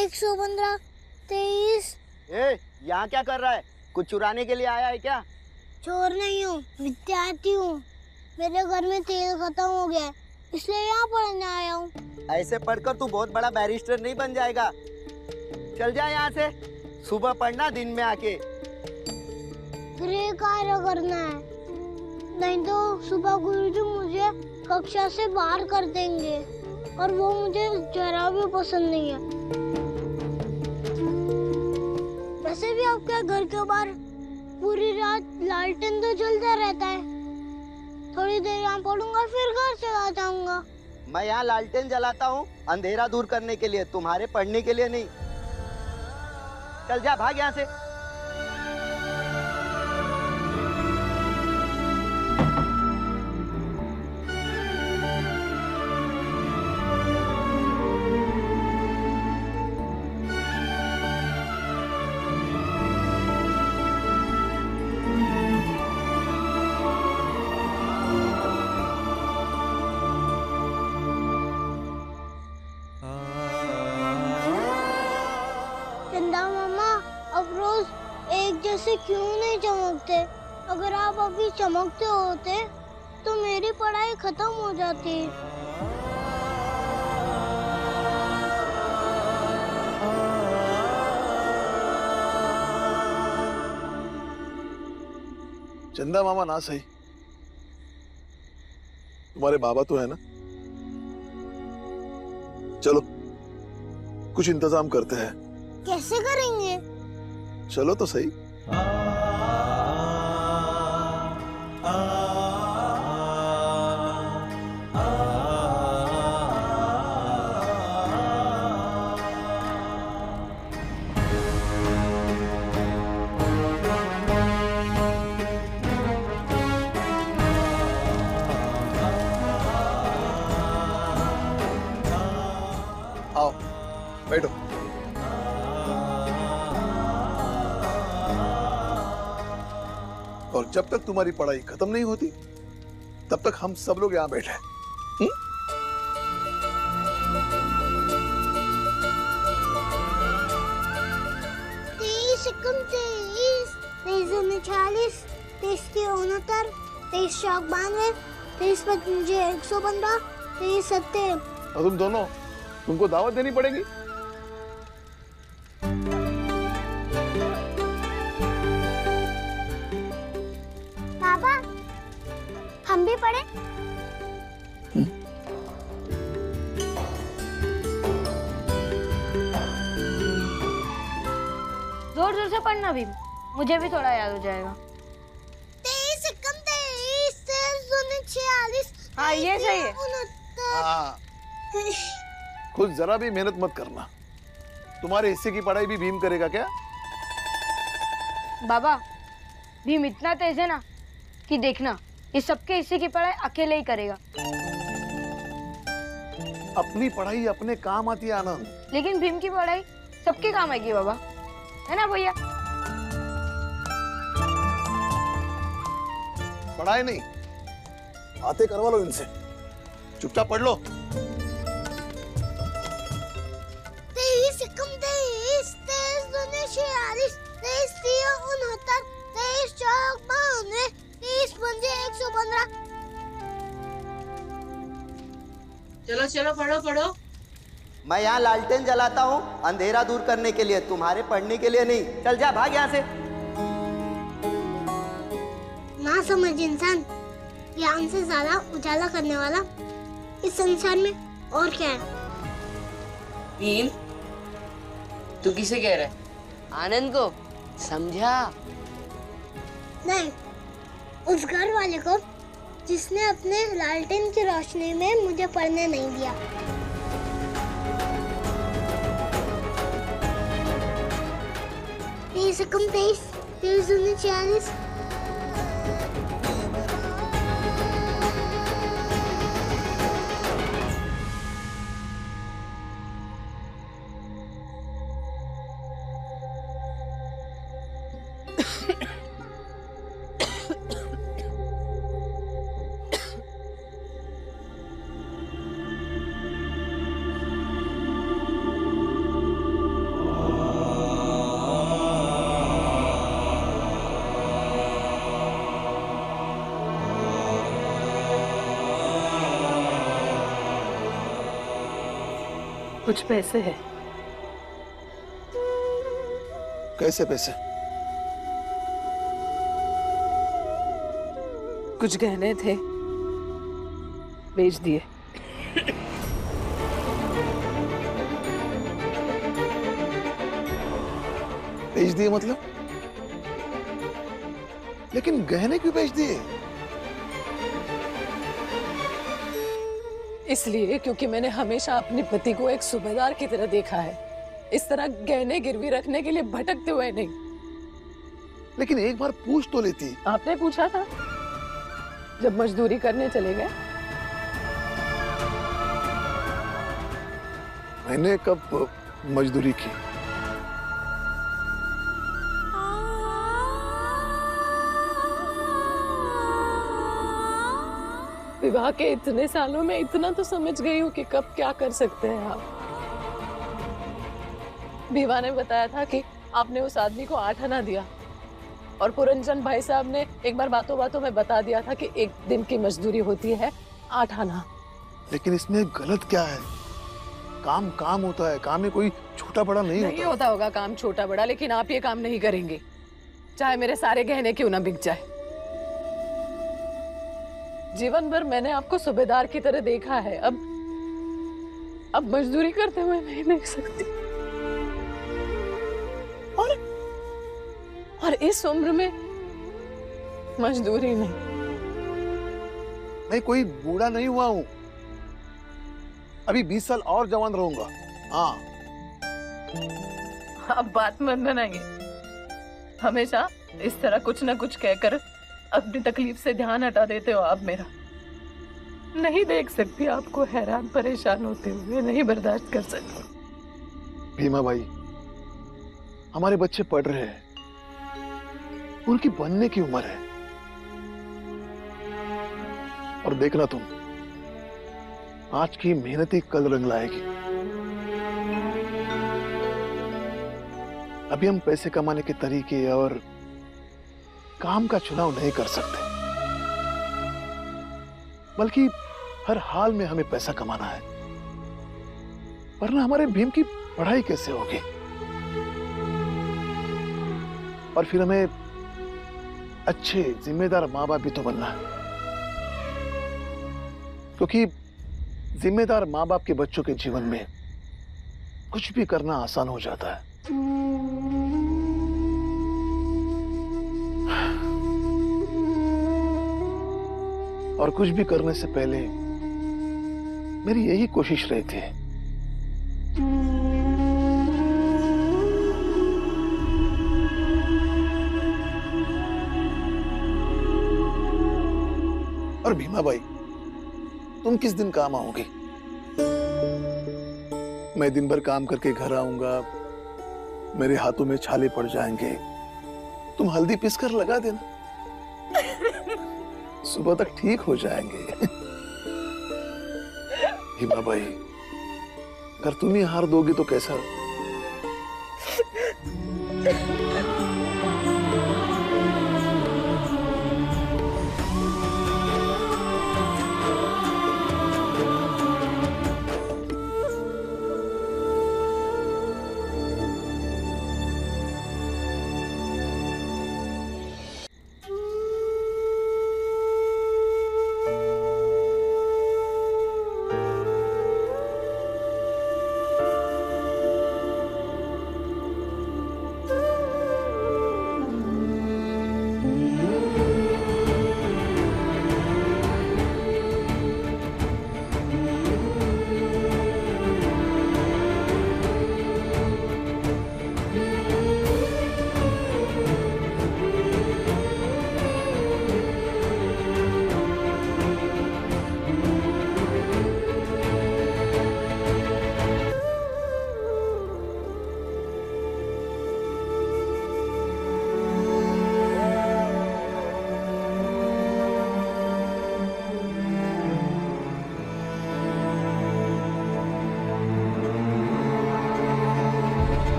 115, 23। यहाँ क्या कर रहा है? कुछ चुराने के लिए आया है क्या? चोर नहीं हूँ, विद्यार्थी हूँ। मेरे घर में तेल खत्म हो गया है, इसलिए यहाँ पढ़ने आया हूँ। ऐसे पढ़कर तू बहुत बड़ा बैरिस्टर नहीं बन जाएगा। चल जा यहाँ से। सुबह पढ़ना, दिन में आके। गृह कार्य करना है, नहीं तो सुबह गुरुजी मुझे कक्षा से बाहर कर देंगे, और वो मुझे जरा भी पसंद नहीं है। वैसे भी आपके घर के बाहर पूरी रात लालटेन तो जलता रहता है। थोड़ी देर यहाँ पढ़ूंगा, फिर घर चला जाऊंगा। मैं यहाँ लालटेन जलाता हूँ अंधेरा दूर करने के लिए, तुम्हारे पढ़ने के लिए नहीं। चल जा, भाग यहाँ से। चंदा मामा, अब रोज एक जैसे क्यों नहीं चमकते? अगर आप अभी चमकते होते तो मेरी पढ़ाई खत्म हो जाती। चंदा मामा ना सही, तुम्हारे बाबा तो है ना। चलो कुछ इंतजाम करते हैं। कैसे करेंगे? चलो तो सही। आओ बैठो। और जब तक तुम्हारी पढ़ाई खत्म नहीं होती तब तक हम सब लोग यहाँ बैठे हैं। तेईस एकम 23, 23 40, 23 69, 23 92, 23 115, 23 70। और तुम दोनों, तुमको दावत देनी पड़ेगी। पापा, हम भी पढ़े? जोर जोर से पढ़ना भी, मुझे भी थोड़ा याद हो जाएगा। 23 एकम 23, 23 40। हाँ, ये सही है। 69। हाँ, खुद जरा भी मेहनत मत करना। तुम्हारे हिस्से की पढ़ाई भी भीम करेगा क्या? बाबा, भीम इतना तेज है ना कि देखना, इस सबके हिस्से की पढ़ाई अकेले ही करेगा। अपनी पढ़ाई अपने काम आती है आनंद। लेकिन भीम की पढ़ाई सबके काम आएगी बाबा, है ना भैया? पढ़ाई नहीं, बातें करवा लो इनसे। चुपचाप पढ़ लो। 23 एकम 23, 23 40, 23 69, 23 92, 23 115। चलो चलो पढ़ो पढ़ो। मैं यहाँ लालटेन जलाता हूँ अंधेरा दूर करने के लिए, तुम्हारे पढ़ने के लिए नहीं। चल जा, भाग यहाँ से। ना समझ इंसान, ज्ञान से ज्यादा उजाला करने वाला इस संसार में और क्या है? भीम, तू किसे कह रहा है? आनंद को समझा? नहीं, उस घर वाले को जिसने अपने लालटेन की रोशनी में मुझे पढ़ने नहीं दिया। तेईस एकम 23, 23 40। कुछ पैसे हैं। कैसे पैसे? कुछ गहने थे, बेच दिए। बेच दिए मतलब? लेकिन गहने क्यों बेच दिए? इसलिए क्योंकि मैंने हमेशा अपने पति को एक सूबेदार की तरह देखा है, इस तरह गहने गिरवी रखने के लिए भटकते हुए नहीं। लेकिन एक बार पूछ तो लेती। आपने पूछा था जब मजदूरी करने चले गए। मैंने कब मजदूरी की? विवाह के इतने सालों में इतना तो समझ गई हूँ कि कब क्या कर सकते हैं आप। विवाह ने बताया था कि आपने उस आदमी को 8 आना दिया, और पुरंजन भाई साहब ने एक बार बातों बातों में बता दिया था कि एक दिन की मजदूरी होती है 8 आना। लेकिन इसमें गलत क्या है? काम काम होता है, काम में कोई छोटा बड़ा नहीं होता होगा काम छोटा बड़ा, लेकिन आप ये काम नहीं करेंगे चाहे मेरे सारे गहने क्यों ना बिक जाए। जीवन भर मैंने आपको सूबेदार की तरह देखा है, अब मजदूरी करते हुए नहीं देख सकती। और इस उम्र में मजदूरी नहीं। मैं कोई बूढ़ा नहीं हुआ हूँ, अभी 20 साल और जवान रहूंगा। हाँ, आप बात मत बनाइए। हमेशा इस तरह कुछ ना कुछ कहकर अपनी तकलीफ से ध्यान हटा देते हो आप मेरा। नहीं देख सकती आपको हैरान परेशान होते हुए, नहीं बर्दाश्त कर सकती। भीमा भाई, हमारे बच्चे पढ़ रहे हैं, उनकी बनने की उम्र है। और देखना तुम, आज की मेहनत ही कल रंग लाएगी। अभी हम पैसे कमाने के तरीके और काम का चुनाव नहीं कर सकते, बल्कि हर हाल में हमें पैसा कमाना है, वरना हमारे भीम की पढ़ाई कैसे होगी? और फिर हमें अच्छे जिम्मेदार माँ बाप भी तो बनना है, क्योंकि जिम्मेदार माँ बाप के बच्चों के जीवन में कुछ भी करना आसान हो जाता है। और कुछ भी करने से पहले मेरी यही कोशिश रहती है। और भीमा भाई, तुम किस दिन काम आओगी? मैं दिन भर काम करके घर आऊंगा, मेरे हाथों में छाले पड़ जाएंगे, तुम हल्दी पीसकर लगा देना, सुबह तक ठीक हो जाएंगे। हिमा भाई, अगर तुम ही हार दोगी तो कैसा?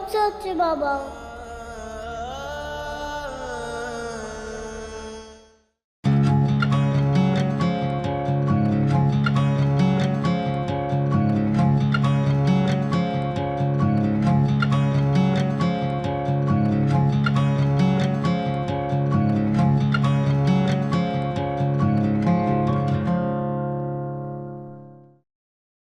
बहुत से अच्छे बाबा हो।